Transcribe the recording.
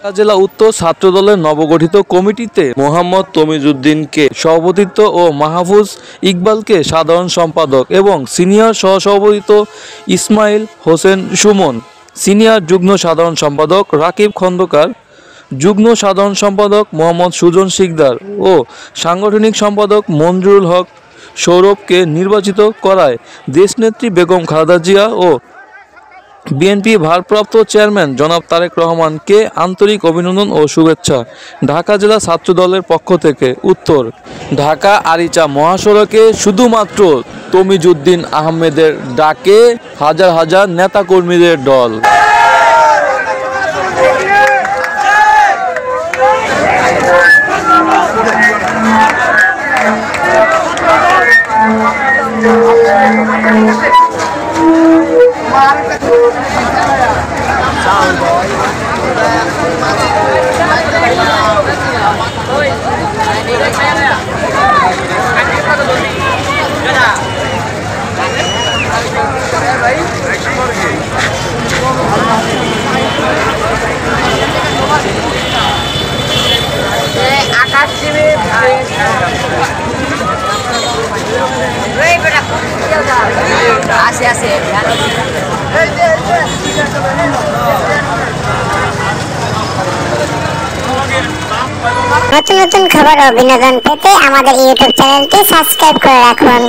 জেলা উত্তর ছাত্রদলের নবগঠিত কমিটিতে মোহাম্মদ তমিজউদ্দিনকে সভাপতিত্ব ও মাহফুজ ইকবালকে সাধারণ সম্পাদক এবং সিনিয়র সহসভাপতিত্ব ইসমাইল হোসেন সুমন, সিনিয়র যুগ্ম সাধারণ সম্পাদক রাকিব খন্দকার, যুগ্ম সাধারণ সম্পাদক মোহাম্মদ সুজন শিকদার ও সাংগঠনিক সম্পাদক মঞ্জুরুল হক সৌরভকে নির্বাচিত করায় দেশনেত্রী বেগম খালেদা জিয়া ও বিএনপি ভারপ্রাপ্ত চেয়ারম্যান জনাব তারেক রহমানকে আন্তরিক অভিনন্দন ও শুভেচ্ছা। ঢাকা জেলা ছাত্রদলের পক্ষ থেকে। উত্তর ঢাকা আরিচা মহাসড়কে শুধুমাত্র তমিজউদ্দিন আহমেদের ডাকে হাজার হাজার নেতাকর্মীদের দল। নতুন নতুন খবর ও বিনোদন পেতে আমাদের ইউটিউব চ্যানেলটি সাবস্ক্রাইব করে রাখুন।